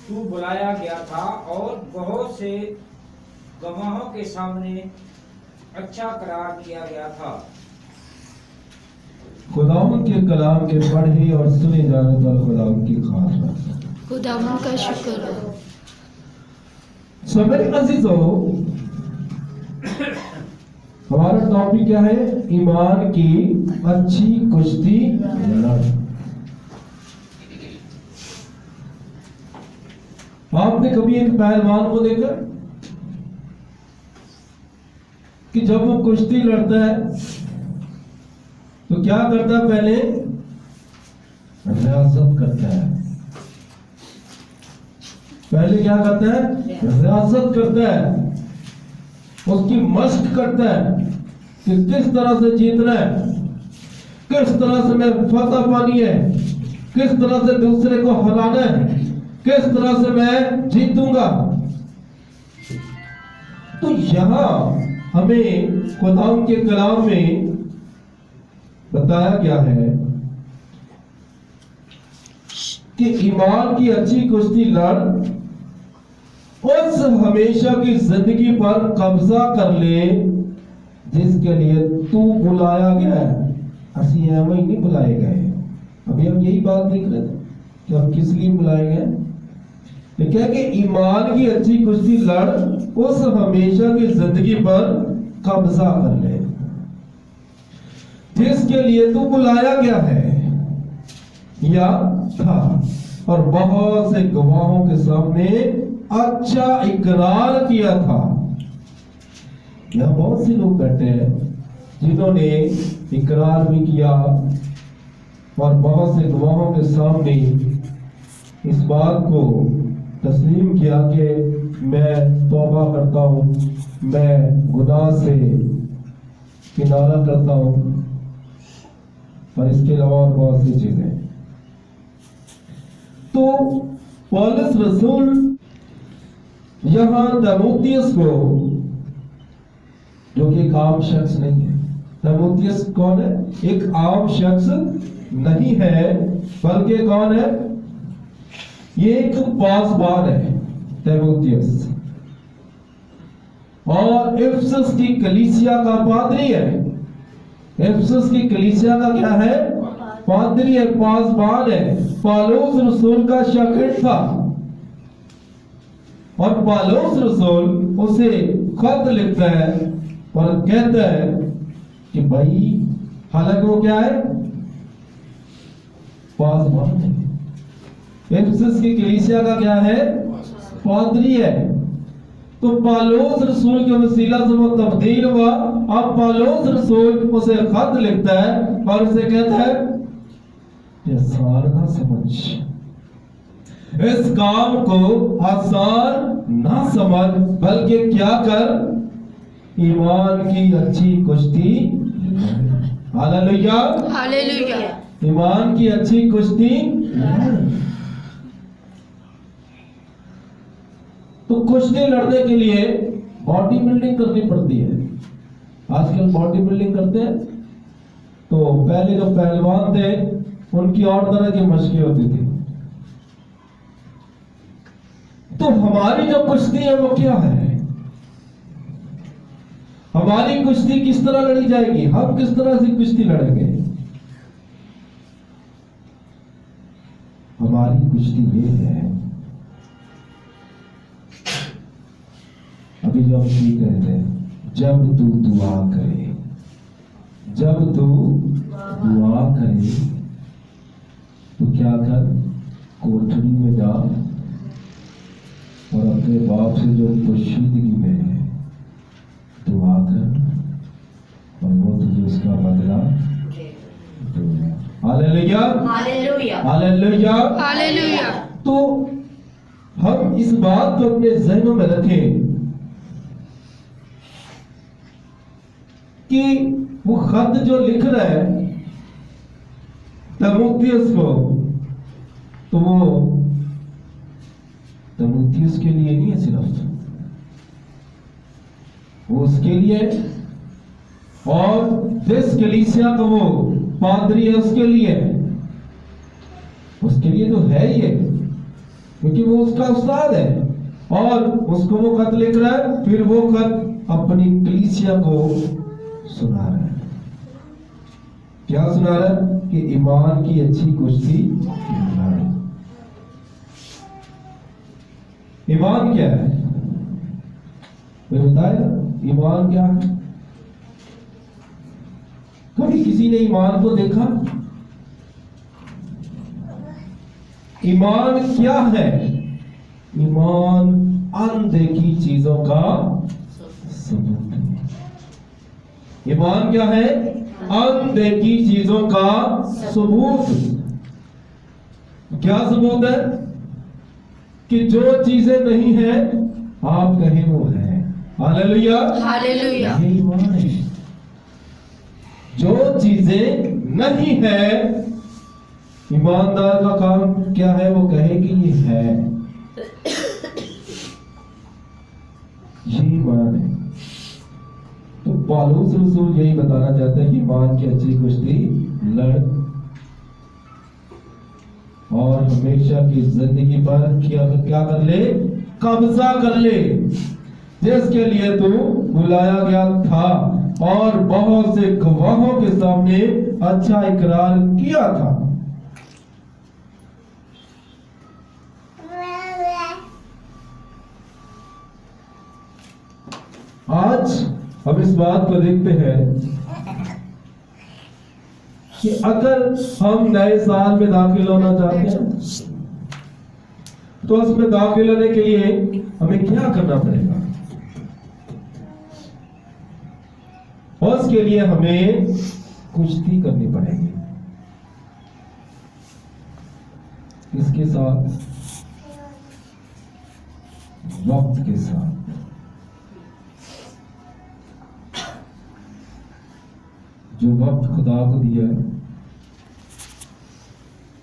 तू बुलाया गया था और बहुत से गवाहों के सामने अच्छा करार किया गया था। खुदावंद के कलाम के पढ़े और सुने जाने पर खुदावंद की खास बात। खुदावंद का शुक्र हो। सो मेरे अजीजों, हमारा टॉपिक क्या है? ईमान की अच्छी कुश्ती लड़। आपने कभी एक पहलवान को देखा कि जब वो कुश्ती लड़ता है तो क्या करता है? पहले रियाजत करता है। पहले क्या करता है? रियाजत करता है, उसकी मशक करता है कि किस तरह से जीतना है, किस तरह से मैं फतह पानी है, किस तरह से दूसरे को हराना है, किस तरह से मैं जीतूंगा। तो यहां हमें खुदावंद के कलाम में बताया गया है कि ईमान की अच्छी कुश्ती लड़, उस हमेशा की जिंदगी पर कब्जा कर ले जिसके लिए तू बुलाया गया है। असि एवं ही नहीं बुलाए गए। अभी हम यही बात देख रहे थे कि हम किस लिए बुलाए गए। क्या कि ईमान की अच्छी कुश्ती लड़, उस हमेशा की जिंदगी पर कब्जा कर ले जिसके लिए तू बुलाया गया है या था, और बहुत से गवाहों के सामने अच्छा इकरार किया था। यहां बहुत से लोग बैठे हैं जिन्होंने इकरार भी किया और बहुत से गवाहों के सामने इस बात को तस्लीम किया कि मैं तौबा करता हूं, मैं गुनाह से किनारा करता हूं, और इसके अलावा बहुत सी चीजें। तो पौलुस रसूल यहां तीमुथियुस को, जो कि एक आम शख्स नहीं है, तीमुथियुस कौन है? एक आम शख्स नहीं है, बल्कि कौन है? ये एक पासबान है तीमुथियुस, और इफिसस की कलीसिया का पादरी है। इफिसस की कलीसिया का क्या है? पादरी है, पासबान है। पौलुस रसूल का शागिर्द था, और पौलुस रसूल उसे खत लिखता है और कहता है कि भाई, हालांकि वो क्या है? पासबान है। इफिसस की कलीसिया का क्या है? पादरी है। तो पौलुस रसूल के वसीला से वो तब्दील हुआ। अब पौलुस रसूल उसे खत लिखता है और उसे कहता है, आसान ना समझ, इस काम को आसान ना समझ, बल्कि क्या कर? ईमान की अच्छी कुश्ती। Hallelujah, hallelujah. ईमान की अच्छी कुश्ती। तो कुश्ती लड़ने के लिए बॉडी बिल्डिंग करनी पड़ती है। आजकल बॉडी बिल्डिंग करते हैं, तो पहले जो पहलवान थे उनकी और तरह की मशकें होती थी। तो हमारी जो कुश्ती है वो क्या है? हमारी कुश्ती किस तरह लड़ी जाएगी? हम किस तरह से कुश्ती लड़ेंगे? हमारी कुश्ती ये है, अभी जो हम सीख रहे थे, जब तू दुआ करे, जब तू दुआ करे तो क्या कर? कोठरी में जा और अपने बाप से जो पोशीदगी में है दुआ कर, और वो तुझे उसका बदला देगा। Hallelujah, hallelujah, hallelujah, hallelujah. तो हम इस बात को अपने जहनों में रखें कि वो खत जो लिख रहा है तीमुथियुस को, तो वो तीमुथियुस के लिए नहीं है सिर्फ, वो उसके लिए, और जिस कलीसिया का वो पादरी है उसके लिए तो है ही है। क्योंकि वो उसका उस्ताद है और उसको वो खत लिख रहा है, फिर वो खत अपनी कलीसिया को सुना रहा है। क्या सुना रहा है? कि ईमान की अच्छी कुश्ती लड़। ईमान क्या है? कोई बताएगा ईमान क्या है? कभी किसी ने ईमान को देखा? ईमान क्या है? ईमान अनदेखी चीजों का सबूत है। ईमान क्या है? अनदेखी चीजों का सबूत। क्या सबूत है? कि जो चीजें नहीं है आप कहें वो है। Hallelujah, hallelujah. ये ईमान है। जो चीजें नहीं है, ईमानदार का काम क्या है? वो कहे कि ये है। ये ईमान है। तो पौलुस रसूल यही बताना चाहते हैं कि ईमान की अच्छी कुश्ती लड़ और हमेशा की जिंदगी पर क्या कर ले? कब्जा कर ले, जिसके लिए तू बुलाया गया था और बहुत से गवाहों के सामने अच्छा इकरार किया था। आज हम इस बात को देखते हैं कि अगर हम नए साल में दाखिल होना चाहते हैं तो उसमें दाखिल होने के लिए हमें क्या करना पड़ेगा? उसके लिए हमें कुश्ती करनी पड़ेगी। किसके साथ? वक्त के साथ। जो वक्त खुदा को दिया है,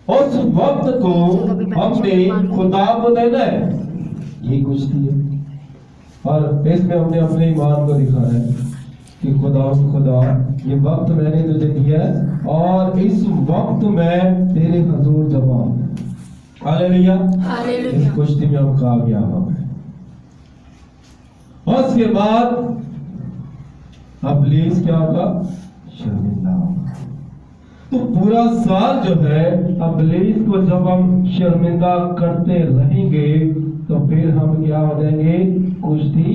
उस वक्त को हमने खुदा को देना है। ये कुश्ती है और इसमें हमने अपने ईमान को दिखाना है कि खुदा ये वक्त मैंने तुझे दिया है और इस वक्त में तेरे हजूर जमा हूं। हालेलुया, इस कुश्ती में हम कामयाब हो गए। और उसके बाद इब्लीस क्या होगा? शर्मिंदा होगा। तो पूरा साल जो है इब्लीस को जब हम शर्मिंदा करते रहेंगे तो फिर हम क्या हो जाएंगे? कुश्ती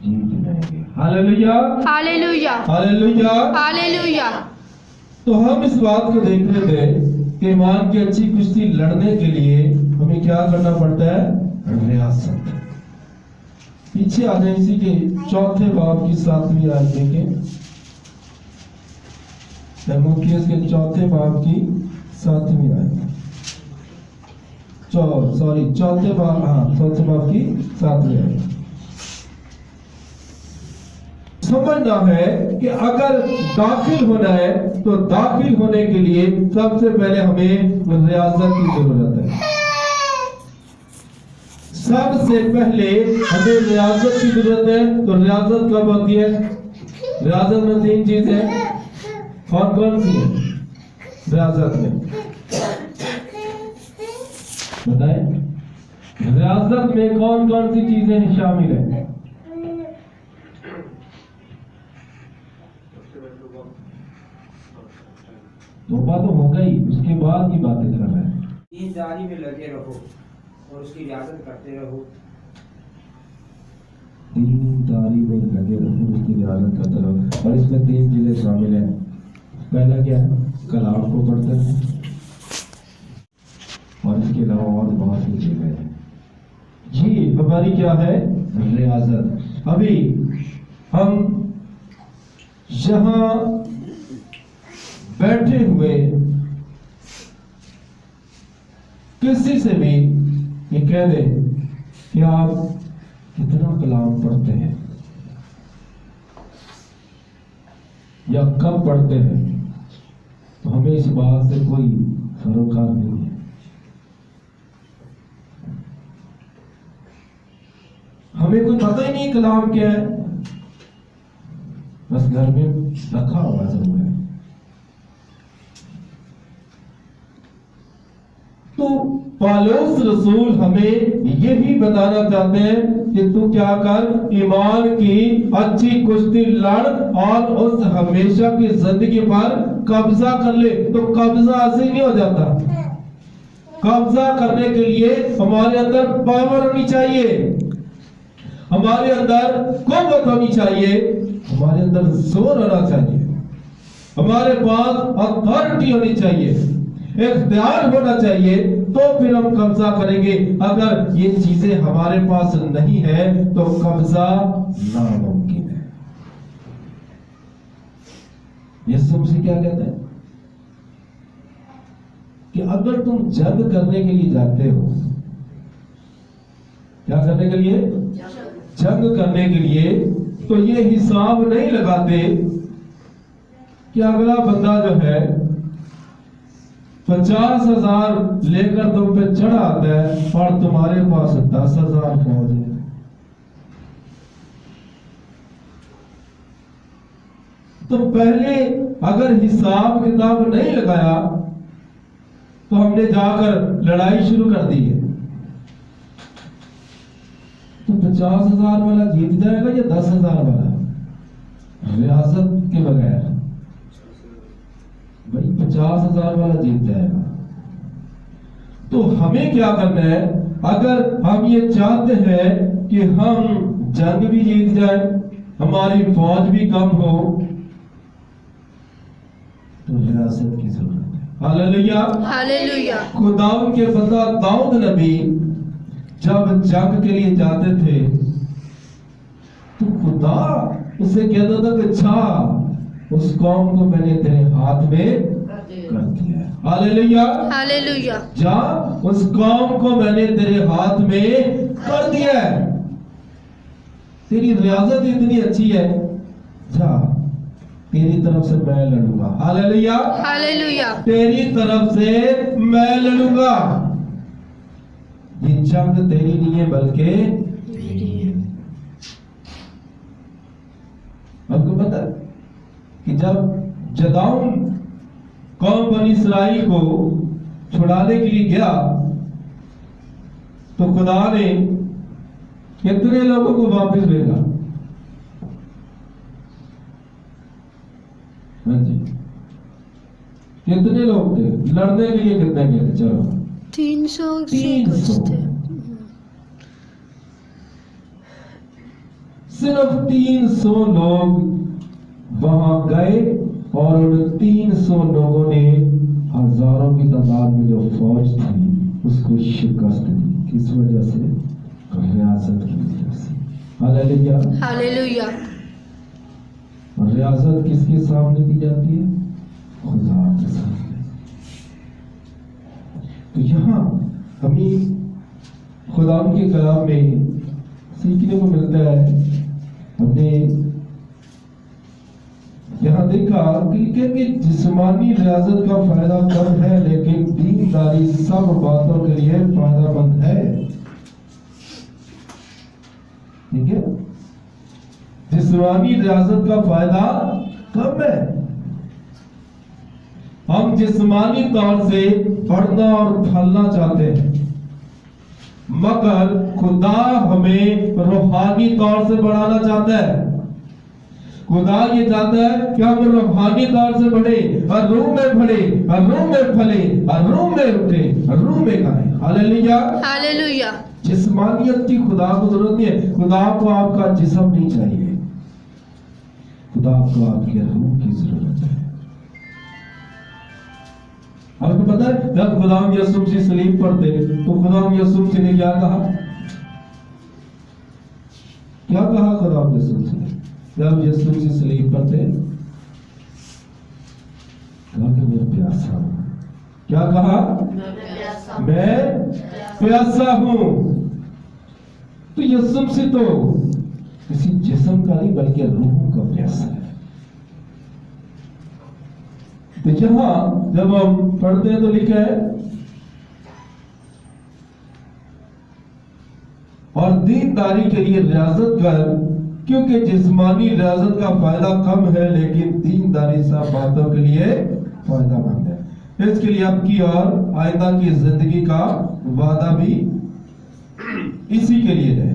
जीत जाएंगे। Hallelujah, hallelujah, hallelujah, hallelujah. तो हम इस बात को देख रहे थे कि ईमान की अच्छी कुश्ती लड़ने के लिए हमें क्या करना पड़ता है? रियासत। पीछे आ जाए, इसी के चौथे बाब की 7वीं आयत देखें। तीमुथियुस के चौथे बाब की 7वीं आयत। चौथे बाब की 7वीं आयत। समझना है कि अगर दाखिल होना है तो दाखिल होने के लिए सबसे पहले हमें रियासत की जरूरत है। सबसे पहले हमें रियासत की जरूरत है। तो रियासत कब होती है? रियासत में 3 चीजें कौन कौन सी है रियासत में? बताएं, रियासत में कौन कौन सी चीजें शामिल है? तौबा तो हो गई, उसके बाद की बातें कर रहे हैं। दीनदारी में लगे रहो और उसकी इजाजत करते रहो। दीनदारी में लगे रहो, उसकी इजाजत करते रहो। और इसमें 3 चीजें शामिल हैं। पहला क्या है? कलाम को पढ़ते हैं और इसके अलावा और बहुत सी चीजें हैं। ये हमारी क्या है? रियाजत। अभी हम यहां बैठे हुए किसी से भी ये कह दे कि आप कितना कलाम पढ़ते हैं या कब पढ़ते हैं, तो हमें इस बात से कोई सरोकार नहीं है। हमें कोई पता ही नहीं कलाम क्या है, बस घर में रखा हुआ जरूर है। तो पौलुस रसूल हमें यही बताना चाहते हैं कि तू क्या कर, ईमान की अच्छी कुश्ती लड़ और उस हमेशा की जिंदगी पर कब्जा कर ले। तो कब्जा ऐसे नहीं हो जाता। कब्जा करने के लिए हमारे अंदर पावर होनी चाहिए, हमारे अंदर कुव्वत होनी चाहिए, हमारे अंदर जोर होना चाहिए, हमारे पास अथॉरिटी होनी चाहिए, इख्तियार होना चाहिए, तो फिर हम कब्जा करेंगे। अगर ये चीजें हमारे पास नहीं है तो कब्जा नामुमकिन है। यीशु मसीह क्या कहते हैं कि अगर तुम जंग करने के लिए जाते हो, क्या करने के लिए, जंग करने के लिए, तो ये हिसाब नहीं लगाते कि अगला बंदा जो है 50,000 लेकर तुम पे चढ़ आता है और तुम्हारे पास 10,000 फौज है। तो पहले अगर हिसाब किताब नहीं लगाया तो हमने जाकर लड़ाई शुरू कर दी है, तो 50,000 वाला जीत जाएगा या 10,000 वाला? रियासत के बगैर भाई 50,000 वाला जीत जाएगा। तो हमें क्या करना है, अगर हम ये चाहते हैं कि हम जंग भी जीत जाए, हमारी फौज भी कम हो, तो रियासत की जरूरत है। Hallelujah, hallelujah. खुदावन के बंदा दाऊद नबी जब जंग के लिए जाते थे तो खुदा उसे कहता था कि अच्छा उस कौम को मैंने तेरे हाथ में कर दिया। Hallelujah, hallelujah. जा उस कौम को मैंने तेरे हाथ में कर दिया है। तेरी रियासत इतनी अच्छी है, जा तेरी तरफ से मैं लड़ूंगा। Hallelujah, hallelujah. तेरी तरफ से मैं लड़ूंगा। ये जंग तेरी नहीं है बल्कि मेरी है। आपको पता है कि जब जदाऊन कौम बनी इस्राइल को छुड़ाने के लिए गया तो खुदा ने कितने लोगों को वापस भेजा? हाँ जी, कितने लोग थे लड़ने के लिए? कितने गए थे? चलो 300 से 300 कुछ थे। सिर्फ 300 लोग वहां गए और उन 300 लोगों ने हजारों की तादाद में जो फौज थी उसको शिकस्त दी। किस वजह से? रियासत की वजह से। Hallelujah, hallelujah. और रियासत किसके सामने की जाती है? खुदा के सामने। तो यहाँ हमें खुदा के कलाम में सीखने को मिलता है। हमने यहाँ देखा कि जिस्मानी रियासत का फायदा कम है लेकिन दीनदारी सब बातों के लिए फायदेमंद है। ठीक है, जिस्मानी रियासत का फायदा कम है। हम जिस्मानी तौर से बढ़ना और फलना चाहते हैं, मगर खुदा हमें रूहानी तौर से बढ़ाना चाहता है। खुदा ये चाहता है कि हम रूहानी तौर से बढ़े और रूह में बढ़े और रूह में फले और रूह में उठे और रूह में खाए। Hallelujah, hallelujah. जिस्मानियत की खुदा को जरूरत नहीं है। खुदा को आपका जिस्म नहीं चाहिए, खुदा को आपके रूह की जरूरत है। आपको पता है जब खुदाम यीशु मसीह सलीब पर थे तो खुदाम यीशु मसीह ने क्या कहा? क्या कहा खुदाम यीशु मसीह ने जब यीशु मसीह सलीब पर थे? कहा कि मैं प्यासा हूं। क्या कहा? मैं प्यासा हूं। तो यीशु मसीह तो किसी जिस्म का नहीं बल्कि रूह का प्यासा है। तो यहां जब हम पढ़ते हैं तो लिखा है और दीनदारी के लिए रियासत कर, क्योंकि जिस्मानी रियासत का फायदा कम है लेकिन दीनदारी सब बातों के लिए फायदामंद है। इसके लिए आपकी और आइंदा की जिंदगी का वादा भी इसी के लिए है।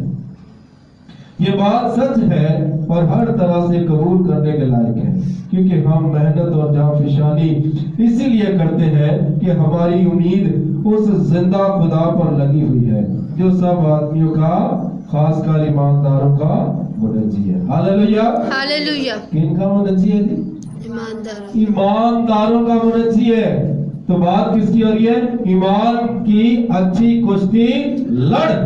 ये बात सच है और हर तरह से कबूल करने के लायक है, क्योंकि हम मेहनत और जांफिशानी इसीलिए करते हैं कि हमारी उम्मीद उस जिंदा खुदा पर लगी हुई है जो सब आदमियों का, खासकर ईमानदारों का मुनज्जी है। हालेलुया। हालेलुया। किनका मुनज्जी है जी? ईमानदार। ईमानदारों का मुनज्जी है। तो बात किसकी हो रही है? ईमान की अच्छी कुश्ती लड़।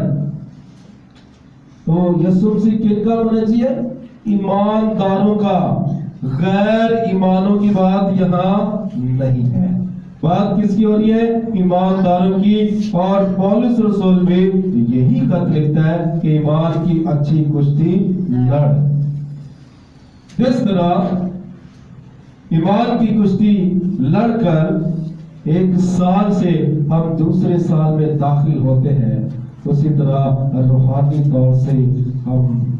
तो यीशु मसीह किनका मुनज्जी है? ईमानदारों का। गैर ईमानों की बात यहाँ नहीं है। बात किसकी हो रही है? ईमानदारों की। और पौलुस रसूल भी यही खत लिखता है कि ईमान की अच्छी कुश्ती लड़। जिस तरह ईमान की कुश्ती लड़कर एक साल से हम दूसरे साल में दाखिल होते हैं, उसी तरह रूहानी तौर से हम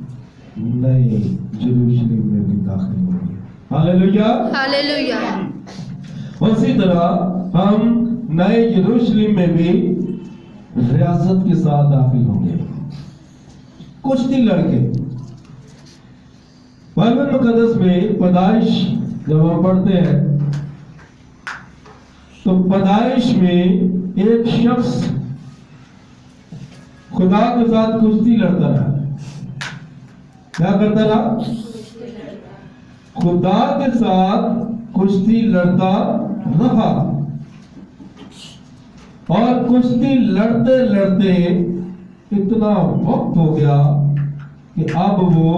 नए यरूशलेम में भी दाखिल होंगे। हालेलुया। हालेलुया। उसी तरह हम नए यरूशलेम में भी रियासत के साथ दाखिल होंगे। कुश्ती लड़के बाइबल मुकद्दस में पैदाइश जब हम पढ़ते हैं तो पैदाइश में एक शख्स खुदा के साथ कुश्ती लड़ता रहा। क्या करता रहा? खुदा के साथ कुश्ती लड़ता रहा। और कुश्ती लड़ते लड़ते इतना वक्त हो गया कि अब वो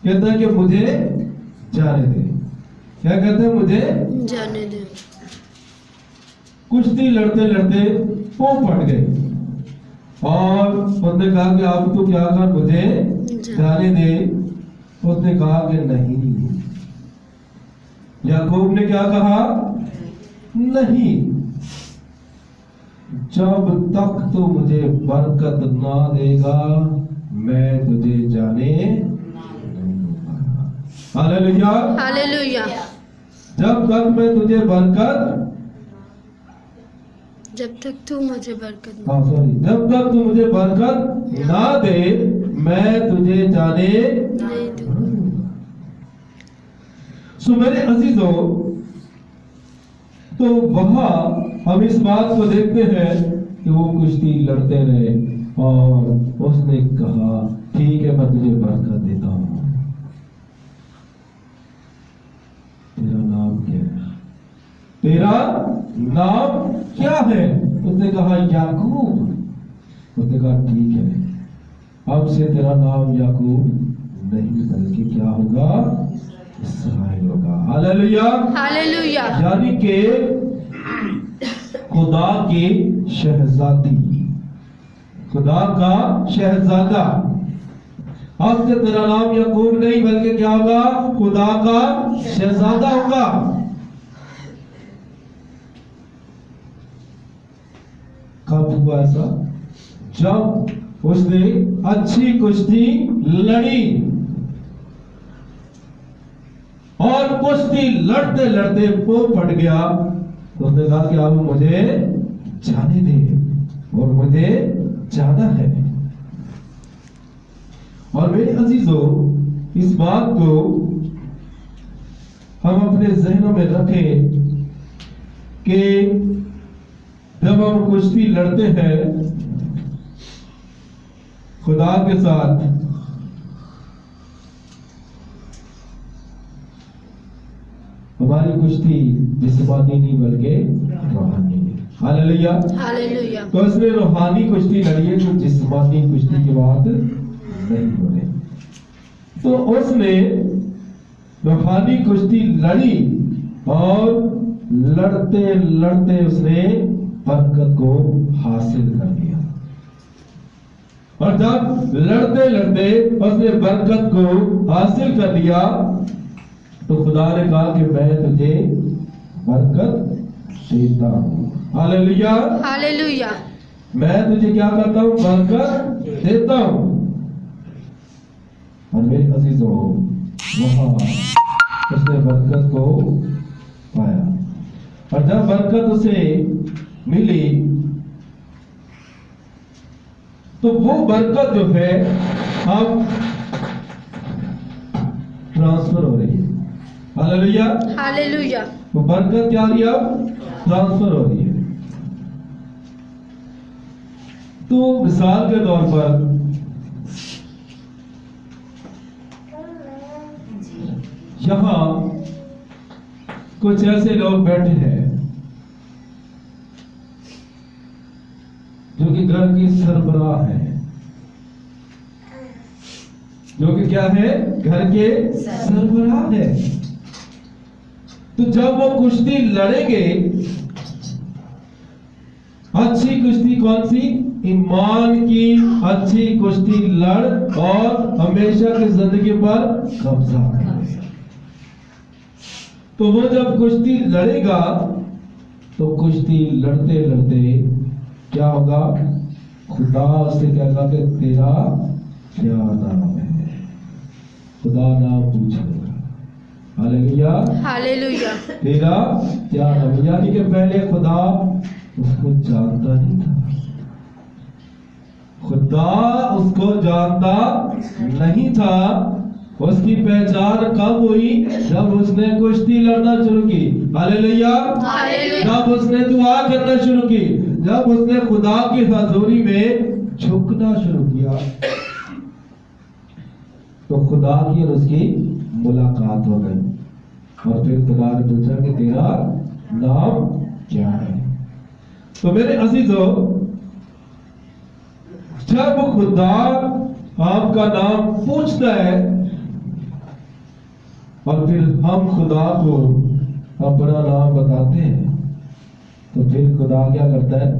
कहता है कि मुझे जाने दे। क्या कहते हैं? मुझे जाने दे। कुश्ती लड़ते लड़ते वो फट गए और उसने कहा कि आप तो क्या कर, मुझे जाने दे। उसने कहा कि नहीं। याकूब ने क्या कहा? नहीं, जब तक तू मुझे बरकत ना देगा मैं तुझे जाने नहीं दूंगा। हालेलुया। हालेलुया। जब तक मैं तुझे बरकत, जब तक तू मुझे बरकत जब तक तू मुझे बरकत ना दे मैं तुझे जाने नहीं दूंगा। सो मेरे अजीजों, तो वहां हम इस बात को देखते हैं कि वो कुश्ती लड़ते रहे और उसने कहा ठीक है मैं तुझे बरकत देता हूं। तेरा नाम क्या है? तेरा नाम क्या है? उसने कहा याकूब। उसने कहा ठीक है, अब से तेरा नाम याकूब नहीं बल्कि क्या होगा? इस्राएल होगा। हालेलुया। हालेलुया। यानी कि खुदा की शहजादी, खुदा का शहजादा। अब से तेरा नाम याकूब नहीं बल्कि क्या होगा? खुदा का शहजादा होगा। कब हुआ ऐसा? जब उसने अच्छी कुश्ती लड़ी और कुश्ती लड़ते लड़ते वो फट गया। तो उसने कहा कि अब मुझे जाने दे और मुझे जाना है। और मेरे अजीजों, इस बात को हम अपने जहनों में रखें कि जब हम कुश्ती लड़ते हैं खुदा के साथ, हमारी कुश्ती जिस्मानी नहीं बल्कि रूहानी है। हालेलुया। हालेलुया। तो इसने रूहानी कुश्ती लड़ी है, तो जिस्मानी कुश्ती की बात नहीं हो रही। तो उसने रूहानी कुश्ती लड़ी और लड़ते लड़ते उसने बरकत को हासिल कर लिया। और जब लड़ते लड़ते उसने बरकत को हासिल कर लिया तो खुदा ने कहा कि मैं तुझे बरकत देता हूं। हालेलुया। हालेलुया। मैं तुझे क्या करता हूं? बरकत देता हूं। और मेरे अजीजों, वहां उसने बरकत को पाया। और जब बरकत उसे मिली तो वो बरकत जो है अब ट्रांसफर हो रही है। हालेलुया। हालेलुया। वो बरकत क्या हो रही है? अब ट्रांसफर हो रही है। तो मिसाल के तौर पर यहां कुछ ऐसे लोग बैठे हैं जो कि घर की सरबराह है, जो कि क्या है? घर के सरबराह है। तो जब वो कुश्ती लड़ेंगे, अच्छी कुश्ती कौन सी? ईमान की अच्छी कुश्ती लड़ और हमेशा की जिंदगी पर कब्जा कर। तो वो जब कुश्ती लड़ेगा तो कुश्ती लड़ते लड़ते क्या होगा? खुदा उससे कहेगा कि तेरा क्या नाम है? खुदा नाम पूछेगा। हालेलुया। हालेलुया। तेरा क्या नाम है? यानी कि पहले खुदा उसको जानता नहीं था। खुदा उसको जानता नहीं था। उसकी पहचान कब हुई? जब उसने कुश्ती लड़ना शुरू की। हालेलुया। जब उसने दुआ करना शुरू की, जब उसने खुदा की हजूरी में झुकना शुरू किया, तो खुदा की और उसकी मुलाकात हो गई। और फिर खुदा ने पूछा कि तेरा नाम क्या है? तो मेरे अजीजों, जब खुदा आपका नाम पूछता है और फिर हम खुदा को अपना नाम बताते हैं, तो फिर खुदा क्या करता है?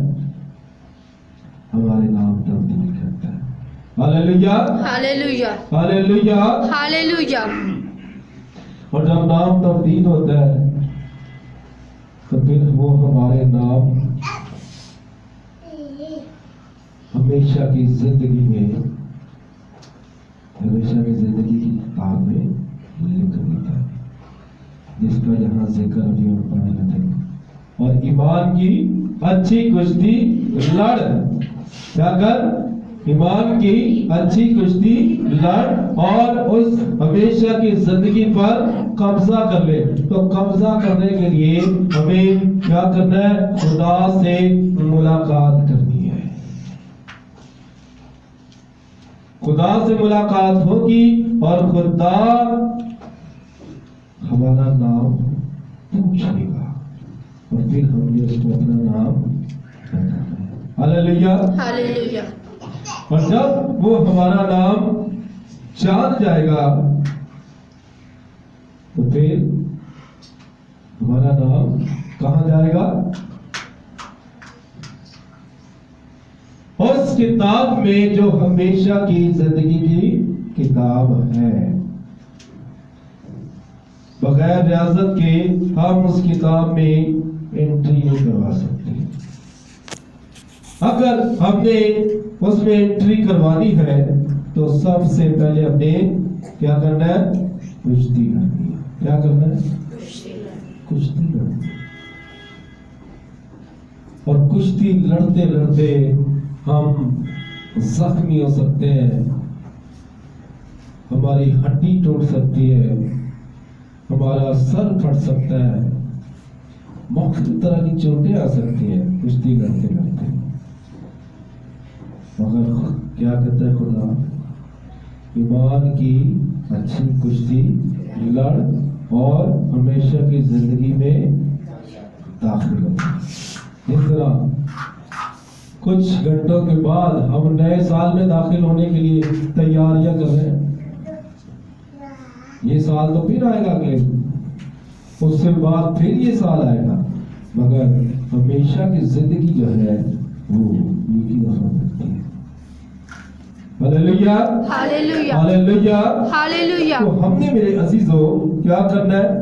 हमारे नाम तब्दील करता है। हालेलुया। हालेलुया। हालेलुया। हालेलुया। और जब नाम तब्दील होता है तो फिर वो हमारे नाम हमेशा की जिंदगी में, हमेशा की जिंदगी की किताब में लिख देता है, जिसका यहाँ जिक्र अभी और पढ़ने थे। और ईमान की अच्छी कुश्ती लड़, क्या कर? ईमान की अच्छी कुश्ती लड़ और उस हमेशा की जिंदगी पर कब्जा कर ले। तो कब्जा करने के लिए हमें क्या करना है? खुदा से मुलाकात करनी है। खुदा से मुलाकात होगी और खुदा हमारा नाम पूछेगा और फिर हमने उसको अपना नाम बताना है। हालेलुया। हालेलुया। और जब वो हमारा नाम जान जाएगा तो फिर हमारा नाम कहां जाएगा? उस किताब में जो हमेशा की जिंदगी की किताब है। बगैर इजाजत के हम उस किताब में एंट्री नहीं करवा सकते। अगर हमने उसमें एंट्री करवानी है तो सबसे पहले हमने क्या करना है? कुश्ती करनी है। क्या करना है? कुश्ती लड़नी है। और कुश्ती लड़ते लड़ते हम जख्मी हो सकते हैं, हमारी हड्डी टूट सकती है, हमारा सर फट सकता है, मुख्तलिफ तरह की चोटें आ सकती हैं कुश्ती लड़ते लड़ते। मगर क्या कहता है खुदा? ईमान की अच्छी कुश्ती लड़ और हमेशा की जिंदगी में दाखिल हो। इस तरह कुछ घंटों के बाद हम नए साल में दाखिल होने के लिए तैयारियां कर रहे हैं। ये साल तो फिर आएगा अगले, उससे बाद फिर ये साल आएगा, मगर हमेशा की जिंदगी जो है वो एक ही दफा मिलती है। हालेलुया। हालेलुया। हालेलुया। हालेलुया। तो हमने मेरे अजीजों क्या करना है?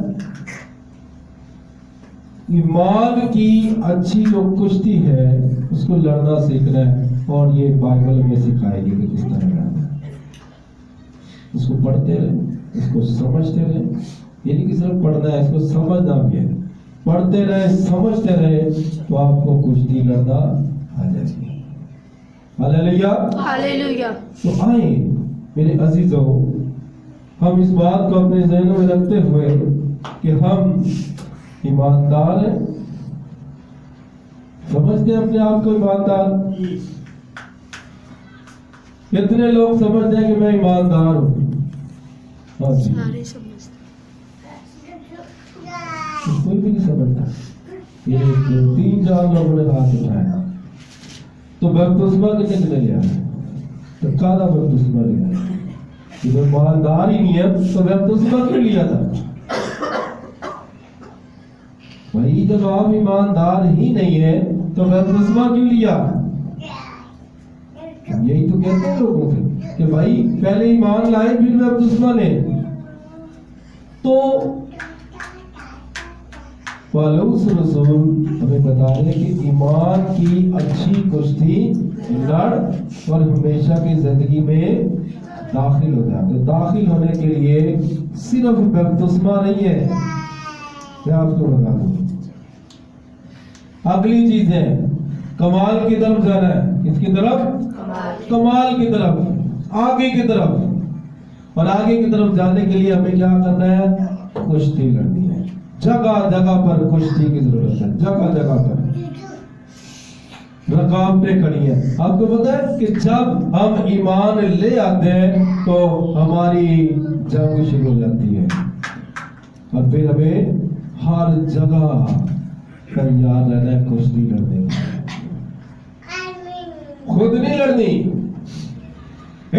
ईमान की अच्छी जो कुश्ती है उसको लड़ना सीखना है। और ये बाइबल में सिखाएगी कि किस तरह लड़ना है। उसको पढ़ते रहे, इसको समझते रहे। ये नहीं कि सिर्फ पढ़ना है, इसको समझना भी है। पढ़ते रहे, समझते रहे, तो आपको कुश्ती लड़ना आ जाएगी। हालेलुया। हालेलुया। तो आए मेरे अजीजों, हम इस बात को अपने ज़हनों में रखते हुए कि हम ईमानदार हैं, समझते हैं अपने आप को ईमानदार। कितने लोग समझते हैं कि मैं ईमानदार हूं? हाँ जी। सारे समझते। कोई भी नहीं समझता। ये 3-4 लोगों ने हाथ उठाया तो बपतिस्मा कितने लिया? तो काला बपतिस्मा लिया। जब ईमानदार ही नहीं है तो बपतिस्मा क्यों लिया था? भाई जब आप ईमानदार ही नहीं है तो बपतिस्मा क्यों लिया? यही तो कहते हैं लोगों से कि भाई पहले ईमान लाए फिर बपतिस्मा ले। तो पौलुस रसूल हमें बता रहे हैं कि ईमान की अच्छी कुश्ती लड़ और हमेशा की जिंदगी में दाखिल हो जाए। तो दाखिल होने के लिए सिर्फ बपतिस्मा नहीं है, मैं आपको बता दूं। अगली चीज है कमाल की तरफ जाना है। किसकी तरफ? कमाल की तरफ, आगे की तरफ। और आगे की तरफ जाने के लिए हमें क्या करना है? कुश्ती लड़नी है। जगह जगह पर कुश्ती की जरूरत है, जगह जगह पर रकावटें खड़ी हैं। आपको पता है कि जब हम ईमान ले आते हैं तो हमारी जंग शुरू हो जाती है और फिर हमें हर जगह तैयार रहना है कुश्ती लड़ने की। खुद नहीं लड़नी।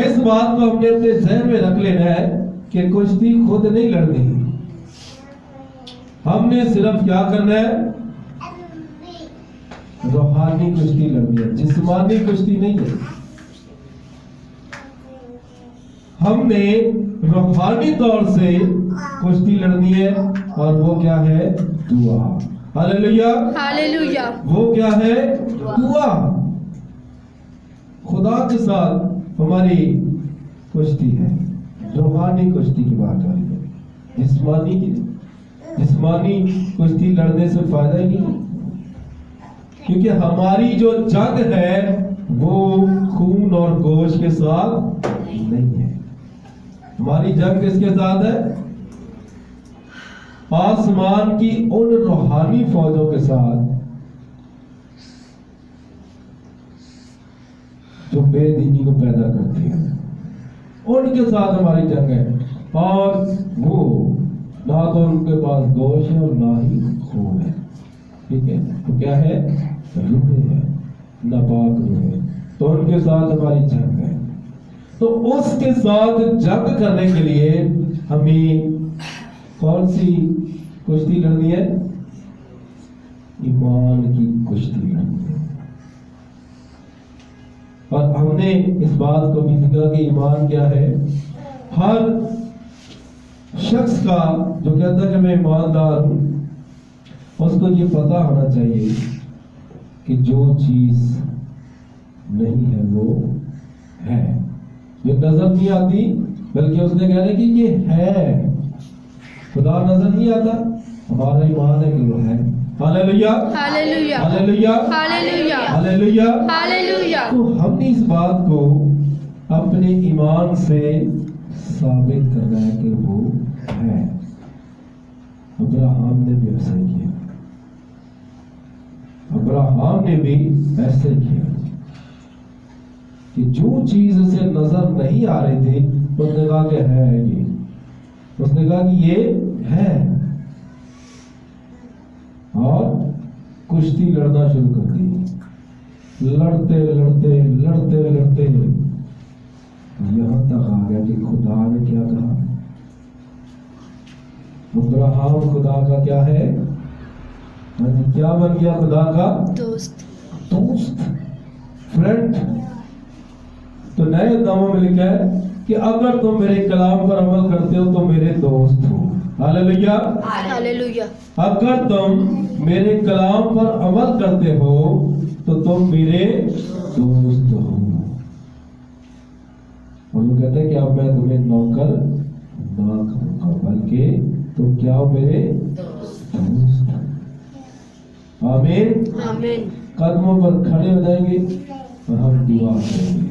इस बात को हमने अपने जहन में रख लेना है कि कुश्ती खुद नहीं लड़नी। हमने सिर्फ क्या करना है? रूहानी कुश्ती लड़नी है, जिस्मानी कुश्ती नहीं है। हमने रूहानी तौर से कुश्ती लड़नी है और वो क्या है? दुआ। हालेलुया। हालेलुया। वो क्या है? दुआ। खुदा के साथ हमारी कुश्ती है। रूहानी कुश्ती की बात आ रही है, जिस्मानी की। जिस्मानी कुश्ती लड़ने से फायदा ही नहीं, क्योंकि हमारी जो जंग है वो खून और गोश्त के साथ नहीं है। हमारी जंग किसके साथ है? आसमान की उन रूहानी फौजों के साथ जो बेदीनी को पैदा करती है, उनके साथ हमारी जंग है। और वो ना तो उनके पास गोश्त है और ना ही खून है, ठीक है? तो क्या है? रूह है, नापाक रूह है। तो उनके साथ हमारी जंग है। तो उसके साथ जंग करने के लिए हमें कौन सी कुश्ती लड़नी है? ईमान की कुश्ती लड़नी है। और हमने इस बात को भी सीखा कि ईमान क्या है। हर शख्स का जो कहता है कि मैं ईमानदार हूं, उसको ये पता होना चाहिए कि जो चीज नहीं है वो है। जो नजर नहीं आती बल्कि उसने कह रहे कि ये है। खुदा नजर नहीं आता, हमारा ईमान है कि वो है। Hallelujah. Hallelujah. Hallelujah. Hallelujah. Hallelujah. Hallelujah. तो हमने इस बात को अपने ईमान से साबित करना है कि वो है। अब्राहम ने भी ऐसा ही किया। अब्राहम ने भी ऐसे किया कि जो चीज उसे नजर नहीं आ रही थी उसने कहा कि है ये। उसने कहा कि ये है और कुश्ती लड़ना शुरू कर दी। लड़ते लड़ते लड़ते लड़ते यहां तक आ गया कि खुदा ने क्या कहा? अब्राहम खुदा का क्या है? क्या बन गया? खुदा का दोस्त। दोस्त, फ्रेंड। तो नए नामों में लिखा है कि अगर तुम मेरे कलाम पर अमल करते हो तो मेरे दोस्त हो। हालेलुया। हालेलुया। अगर तुम मेरे कलाम पर अमल करते हो तो तुम मेरे दोस्त हो। और वो कहते हैं कि अब मैं तुम्हें नौकर ना कहूंगा बल्कि तो क्या हो मेरे दोस्त। आमीन। आमीन। कदमों पर खड़े हो जाएंगे और हम दुआ करेंगे।